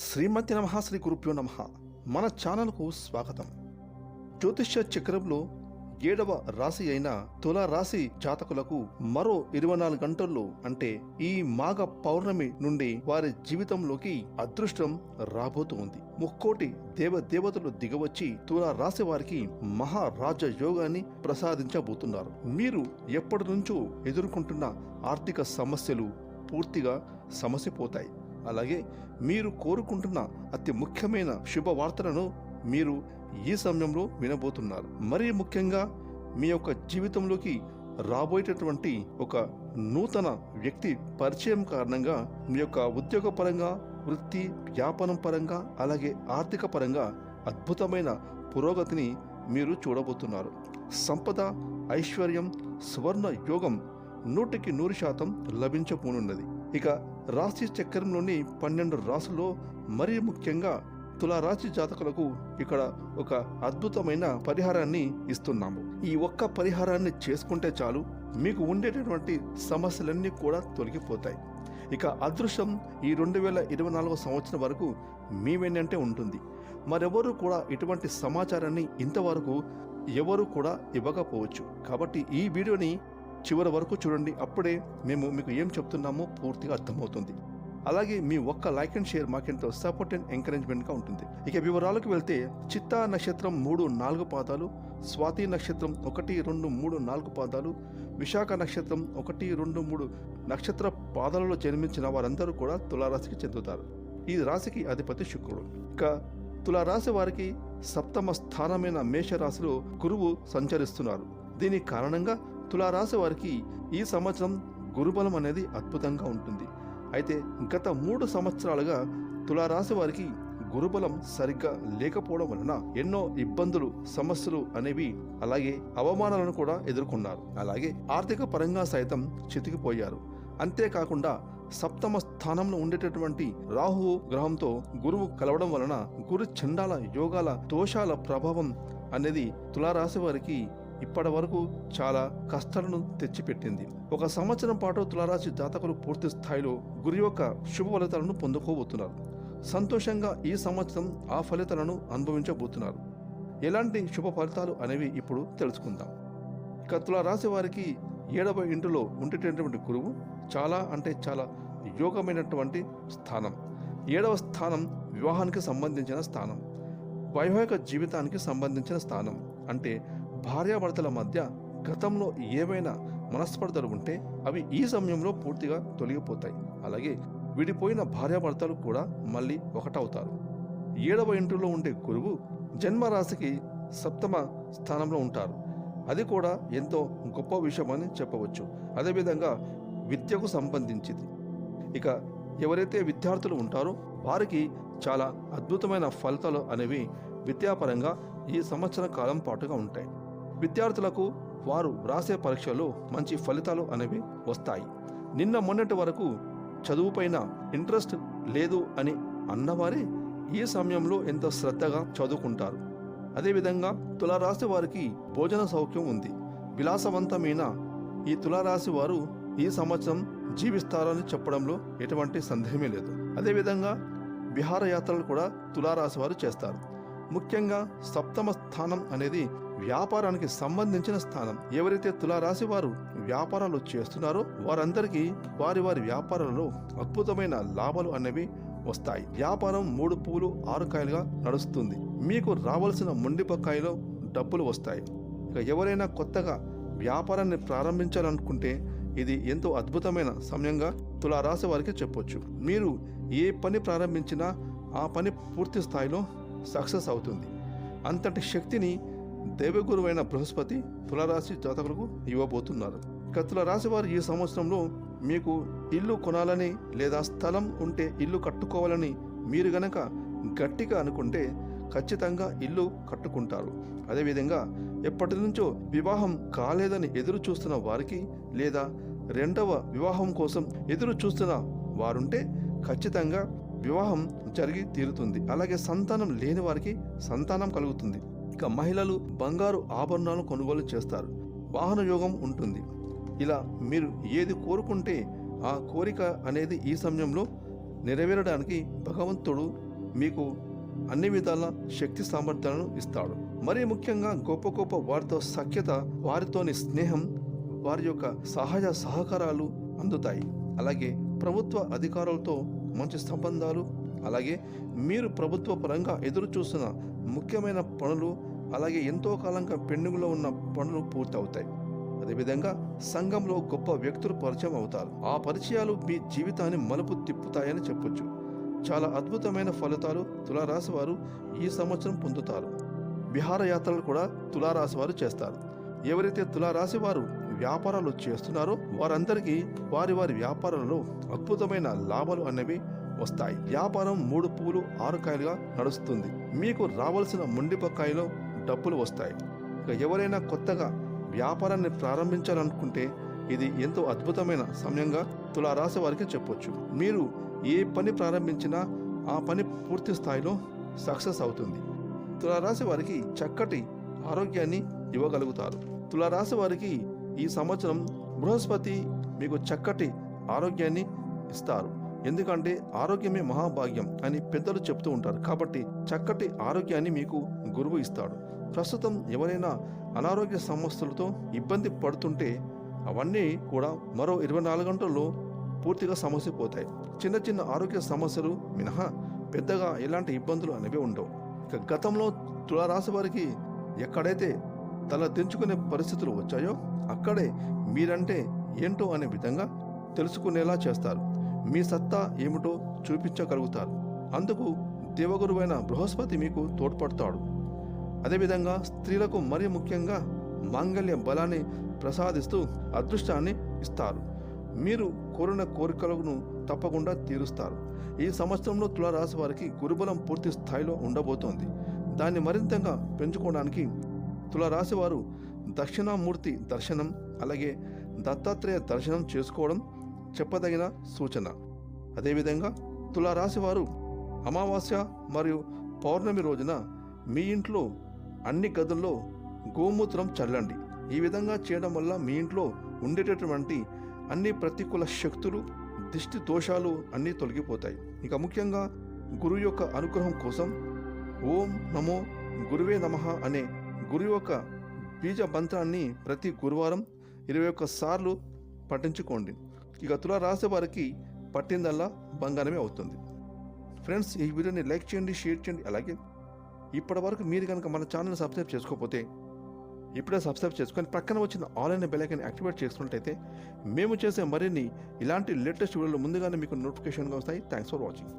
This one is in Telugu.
శ్రీమతి నమః శ్రీ గురుభ్యో నమః. మన ఛానల్కు స్వాగతం. జ్యోతిష్య చక్రంలో 7వ రాశి అయిన తుల రాశి జాతకులకు మరో 24 గంటల్లో అంటే ఈ మాఘ పౌర్ణమి నుండి వారి జీవితంలోకి అదృష్టం రాబోతుంది. ముక్కోటి దేవతలు దిగవచ్చి తుల రాశి వారికి మహారాజ యోగాన్ని ప్రసాదించబోతున్నారు. మీరు ఎప్పటి నుంచో ఎదుర్కొంటున్న ఆర్థిక సమస్యలు పూర్తిగా సమసిపోతాయి. అలాగే మీరు కోరుకుంటున్న అతి ముఖ్యమైన శుభవార్తలను మీరు ఈ సమయంలో వినబోతున్నారు. మరీ ముఖ్యంగా మీ యొక్క జీవితంలోకి రాబోయేటటువంటి ఒక నూతన వ్యక్తి పరిచయం కారణంగా మీ యొక్క ఉద్యోగపరంగా, వృత్తి వ్యాపారం పరంగా, అలాగే ఆర్థిక పరంగా అద్భుతమైన పురోగతిని మీరు చూడబోతున్నారు. సంపద, ఐశ్వర్యం, సువర్ణ యోగం 100% లభించబోనున్నది. ఇక రాశి చక్రంలోని 12 రాశుల్లో మరీ ముఖ్యంగా తులారాశి జాతకులకు ఇక్కడ ఒక అద్భుతమైన పరిహారాన్ని ఇస్తున్నాము. ఈ ఒక్క పరిహారాన్ని చేసుకుంటే చాలు, మీకు ఉండేటటువంటి సమస్యలన్నీ కూడా తొలగిపోతాయి. ఇక అదృష్టం ఈ 2024 సంవత్సరం వరకు మీ వెన్నంటే ఉంటుంది. మరెవరూ కూడా ఇటువంటి సమాచారాన్ని ఇంతవరకు ఎవరు కూడా ఇవ్వకపోవచ్చు. కాబట్టి ఈ వీడియోని చివరి వరకు చూడండి. అప్పుడే మేము మీకు ఏం చెప్తున్నామో పూర్తిగా అర్థమవుతుంది. అలాగే మీ ఒక్క లైక్ అండ్ షేర్ మాకెంతో సపోర్ట్ అండ్ ఎంకరేజ్మెంట్గా ఉంటుంది. ఇక వివరాలకు వెళ్తే చిత్తా నక్షత్రం 3-4 పాదాలు, స్వాతి నక్షత్రం 1-2-3-4 పాదాలు, విశాఖ నక్షత్రం 1-2-3 నక్షత్ర పాదాలలో జన్మించిన వారందరూ కూడా తులారాశికి చెందుతారు. ఈ రాశికి అధిపతి శుక్రుడు. ఇక తులారాశి వారికి 7వ స్థానమైన మేషరాశిలో గురువు సంచరిస్తున్నారు. దీని కారణంగా తులారాశి వారికి ఈ సంవత్సరం గురుబలం అనేది అద్భుతంగా ఉంటుంది. అయితే గత 3 సంవత్సరాలుగా తులారాశి వారికి గురుబలం సరిగ్గా లేకపోవడం వలన ఎన్నో ఇబ్బందులు, సమస్యలు అనేవి, అలాగే అవమానాలను కూడా ఎదుర్కొన్నారు. అలాగే ఆర్థిక పరంగా సైతం చితికిపోయారు. అంతేకాకుండా 7వ స్థానంలో ఉండేటటువంటి రాహు గ్రహంతో గురువు కలవడం వలన గురు చండాల యోగాల దోషాల ప్రభావం అనేది తులారాశి వారికి ఇప్పటి వరకు చాలా కష్టాలను తెచ్చిపెట్టింది. ఒక సంవత్సరం పాటు తులారాశి జాతకులు పూర్తి స్థాయిలో గురు యొక్క శుభ ఫలితాలను పొందుకోబోతున్నారు. సంతోషంగా ఈ సంవత్సరం ఆ ఫలితాలను అనుభవించబోతున్నారు. ఎలాంటి శుభ ఫలితాలు అనేవి ఇప్పుడు తెలుసుకుందాం. ఇక తులారాశి వారికి 7వ ఇంటిలో ఉండేటటువంటి గురువు చాలా చాలా యోగమైనటువంటి స్థానం. 7వ స్థానం వివాహానికి సంబంధించిన స్థానం, వైవాహిక జీవితానికి సంబంధించిన స్థానం. అంటే భార్యాభర్తల మధ్య గతంలో ఏవైనా మనస్పర్ధలు ఉంటే అవి ఈ సమయంలో పూర్తిగా తొలగిపోతాయి. అలాగే విడిపోయిన భార్యాభర్తలు కూడా మళ్ళీ ఒకటవుతారు. 7వ ఇంటిలో ఉండే గురువు జన్మరాశికి 7వ స్థానంలో ఉంటారు. అది కూడా ఎంతో గొప్ప విషయం అని చెప్పవచ్చు. అదేవిధంగా విద్యకు సంబంధించింది. ఇక ఎవరైతే విద్యార్థులు ఉంటారో వారికి చాలా అద్భుతమైన ఫలితాలు అనేవి విద్యాపరంగా ఈ సంవత్సర కాలం పాటుగా ఉంటాయి. విద్యార్థులకు వారు రాసే పరీక్షల్లో మంచి ఫలితాలు అనేవి వస్తాయి. నిన్న మొన్నటి వరకు చదువుపైన ఇంట్రెస్ట్ లేదు అని అన్నవారే ఈ సమయంలో ఎంతో శ్రద్ధగా చదువుకుంటారు. అదేవిధంగా తులారాశి వారికి భోజన సౌఖ్యం ఉంది. విలాసవంతమైన ఈ తులారాశి వారు ఈ సంవత్సరం జీవిస్తారని చెప్పడంలో ఎటువంటి సందేహమే లేదు. అదేవిధంగా విహారయాత్రలు కూడా తులారాశి వారు చేస్తారు. ముఖ్యంగా 7వ స్థానం అనేది వ్యాపారానికి సంబంధించిన స్థానం. ఎవరైతే తులారాశి వారు వ్యాపారాలు చేస్తున్నారో వారందరికీ వారి వ్యాపారాలలో అద్భుతమైన లాభాలు అనేవి వస్తాయి. వ్యాపారం 3 పువ్వులు 6 కాయలుగా నడుస్తుంది. మీకు రావాల్సిన మొండిపకాయలో డబ్బులు వస్తాయి. ఇక ఎవరైనా కొత్తగా వ్యాపారాన్ని ప్రారంభించాలనుకుంటే ఇది ఎంతో అద్భుతమైన సమయంగా తులారాశి వారికి చెప్పొచ్చు. మీరు ఏ పని ప్రారంభించినా ఆ పని పూర్తి స్థాయిలో సక్సెస్ అవుతుంది. అంతటి శక్తిని దేవగురువైన బృహస్పతి తులారాశి జాతకులకు ఇవ్వబోతున్నారు. ఇక తులారాశి వారు ఈ సంవత్సరంలో మీకు ఇల్లు కొనాలని లేదా స్థలం ఉంటే ఇల్లు కట్టుకోవాలని మీరు గనక గట్టిగా అనుకుంటే ఖచ్చితంగా ఇల్లు కట్టుకుంటారు. అదేవిధంగా ఎప్పటి నుంచో వివాహం కాలేదని ఎదురు చూస్తున్న వారికి లేదా 2వ వివాహం కోసం ఎదురు చూస్తున్న వారుంటే ఖచ్చితంగా వివాహం జరిగి తీరుతుంది. అలాగే సంతానం లేని వారికి సంతానం కలుగుతుంది. ఇక మహిళలు బంగారు ఆభరణాలు కొనుగోలు చేస్తారు. వాహన యోగం ఉంటుంది. ఇలా మీరు ఏది కోరుకుంటే ఆ కోరిక అనేది ఈ సమయంలో నెరవేరడానికి భగవంతుడు మీకు అన్ని విధాల శక్తి సామర్థ్యాలను ఇస్తాడు. మరీ ముఖ్యంగా గొప్ప గొప్ప వారితో సఖ్యత, వారితోని స్నేహం, వారి యొక్క సహాయ సహకారాలు అందుతాయి. అలాగే ప్రభుత్వ అధికారులతో మంచి సంబంధాలు, అలాగే మీరు ప్రభుత్వ పరంగా ఎదురు చూస్తున్న ముఖ్యమైన పనులు, అలాగే ఎంతో కాలంగా పెండింగ్లో ఉన్న పనులు పూర్తవుతాయి. అదేవిధంగా సంఘంలో గొప్ప వ్యక్తులు పరిచయం అవుతారు. ఆ పరిచయాలు మీ జీవితాన్ని మలుపు తిప్పుతాయని చెప్పొచ్చు. చాలా అద్భుతమైన ఫలితాలు తులారాశి వారు ఈ సంవత్సరం పొందుతారు. విహారయాత్రలు కూడా తులారాశి వారు చేస్తారు. ఎవరైతే తులారాశి వారు వ్యాపారాలు చేస్తున్నారో వారందరికీ వారి వారి వ్యాపారాలలో అద్భుతమైన లాభాలు అనేవి వస్తాయి. వ్యాపారం 3 పూలు 6 కాయలుగా నడుస్తుంది. మీకు రావాల్సిన మొండిపకాయలో డబ్బులు వస్తాయి. ఇక ఎవరైనా కొత్తగా వ్యాపారాన్ని ప్రారంభించాలనుకుంటే ఇది ఎంతో అద్భుతమైన సమయంగా తులారాశి వారికి చెప్పొచ్చు. మీరు ఏ పని ప్రారంభించినా ఆ పని పూర్తి స్థాయిలో సక్సెస్ అవుతుంది. తులారాశి వారికి చక్కటి ఆరోగ్యాన్ని ఇవ్వగలుగుతారు. తులారాశి వారికి ఈ సంవత్సరం బృహస్పతి మీకు చక్కటి ఆరోగ్యాన్ని ఇస్తారు. ఎందుకంటే ఆరోగ్యమే మహాభాగ్యం అని పెద్దలు చెప్తూ ఉంటారు. కాబట్టి చక్కటి ఆరోగ్యాన్ని మీకు గురువు ఇస్తాడు. ప్రస్తుతం ఎవరైనా అనారోగ్య సమస్యలతో ఇబ్బంది పడుతుంటే అవన్నీ కూడా మరో 24 గంటల్లో పూర్తిగా సమస్య పోతాయి. చిన్న చిన్న ఆరోగ్య సమస్యలు మినహా పెద్దగా ఎలాంటి ఇబ్బందులు అనేవి ఉండవు. ఇక గతంలో తులారాశి వారికి ఎక్కడైతే తల తెంచుకునే పరిస్థితులు వచ్చాయో అక్కడే మీరంటే ఏంటో అనే విధంగా తెలుసుకునేలా చేస్తారు. మీ సత్తా ఏమిటో చూపించగలుగుతారు. అందుకు దేవగురువైన బృహస్పతి మీకు తోడ్పడతాడు. అదేవిధంగా స్త్రీలకు మరీ ముఖ్యంగా మాంగళ్య బలాన్ని ప్రసాదిస్తూ అదృష్టాన్ని ఇస్తారు. మీరు కోరిన కోరికలను తప్పకుండా తీరుస్తారు. ఈ సంవత్సరంలో తులారాశి వారికి గురుబలం పూర్తి స్థాయిలో ఉండబోతోంది. దాన్ని మరింతగా పెంచుకోవడానికి తులారాశి వారు దక్షిణామూర్తి దర్శనం, అలాగే దత్తాత్రేయ దర్శనం చేసుకోవడం చెప్పదగిన సూచన. అదేవిధంగా తులారాశి వారు అమావాస్య మరియు పౌర్ణమి రోజున మీ ఇంట్లో అన్ని గదుల్లో గోమూత్రం చల్లండి. ఈ విధంగా చేయడం వల్ల మీ ఇంట్లో ఉండేటటువంటి అన్ని ప్రతికూల శక్తులు, దిష్టి దోషాలు అన్నీ తొలగిపోతాయి. ఇక ముఖ్యంగా గురువు యొక్క అనుగ్రహం కోసం ఓం నమో గురువే నమః అనే గురువు యొక్క బీజ మంత్రాన్ని ప్రతి గురువారం 21 సార్లు పఠించుకోండి. ఇక తులారాశి వారికి పట్టిందల్లా బంగారమే అవుతుంది. ఫ్రెండ్స్, ఈ వీడియోని లైక్ చేయండి, షేర్ చేయండి. అలాగే ఇప్పటి వరకు మీరు కనుక మన ఛానల్ని సబ్స్క్రైబ్ చేసుకోకపోతే ఇప్పుడే సబ్స్క్రైబ్ చేసుకొని పక్కన వచ్చిన ఆల్ అనే బెల్ ఐకాన్ యాక్టివేట్ చేసుకున్నట్టయితే మేము చేసే మరిన్ని ఇలాంటి లేటెస్ట్ వీడియోలు ముందుగానే మీకు నోటిఫికేషన్గా వస్తాయి. Thanks for watching.